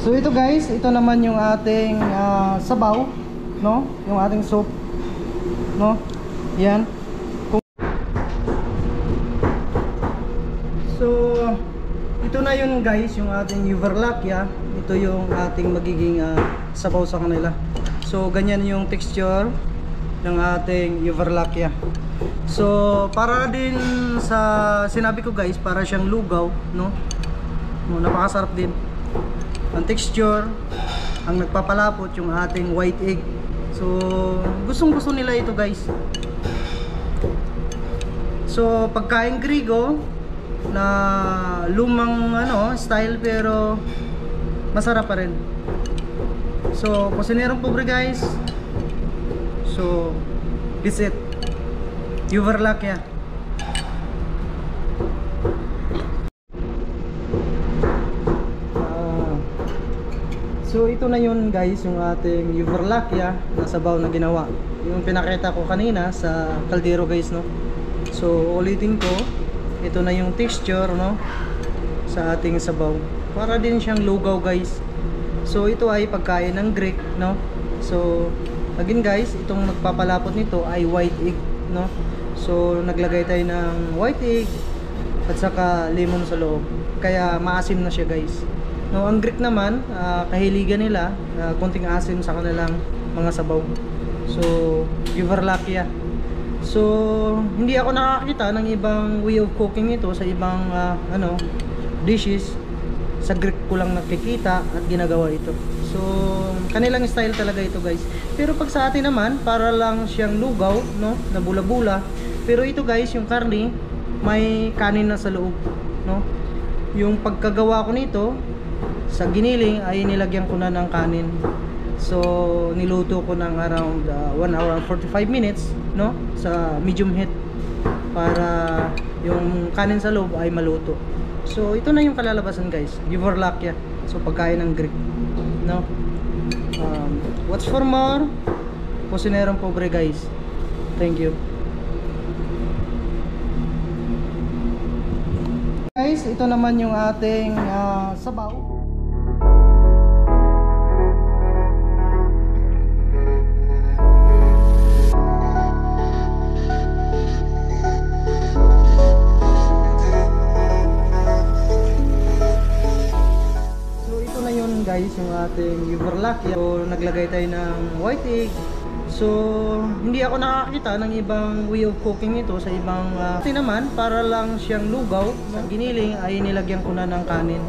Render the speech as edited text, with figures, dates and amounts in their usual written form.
So ito guys, ito naman yung ating sabaw, no? Yung ating soup, no? Yan. So ito na yun guys, yung ating Yuvarlakya. Ito yung ating magiging sabaw sa kanila. So ganyan yung texture ng ating Yuvarlakya. So para din sa sinabi ko guys, para siyang lugaw, no? Napakasarap din ang texture. Ang nagpapalapot yung ating white egg. So gustong gusto nila ito guys. So pagkain Griego na lumang style pero masarap pa rin. So kusinerong pobre guys. So this it, Yuvarlakya. So ito na yun guys, yung ating Yuvarlakya na sabaw na ginawa. Yung pinakita ko kanina sa kaldero guys, no. So ulitin ko, ito na yung texture, no, sa ating sabaw. Para din siyang lugaw guys. So ito ay pagkain ng Greek, no. So again guys, itong nagpapalapot nito ay white egg, no. So naglagay tayo ng white egg at saka lemon sa loob. Kaya maasim na siya guys. No, ang Greek naman, kahiligan nila konting asim sa kanilang mga sabaw. So Yuvarlakya. So hindi ako nakakita ng ibang way of cooking ito sa ibang dishes. Sa Greek ko lang nakikita at ginagawa ito. So kanilang style talaga ito guys. Pero pag sa atin naman, para lang siyang lugaw, no, na bula-bula. Pero ito guys, yung karne may kanin na sa loob, no. Yung pagkagawa ko nito sa giniling ay nilagyan ko na ng kanin. So niluto ko ng around 1 hour and 45 minutes, no, sa medium heat para yung kanin sa loob ay maluto. So ito na yung kalalabasan guys, Yuvarlakya. So pagkain ng Greek, no. What's for more, kusinerong pobre guys. Thank you guys. Ito naman yung ating sabaw. Guys, yung ating Yuvarlakya. So naglagay tayo ng white egg. So hindi ako nakakita ng ibang way of cooking ito sa ibang naman, para lang siyang lugaw. Sa giniling ay nilagyan ko na ng kanin.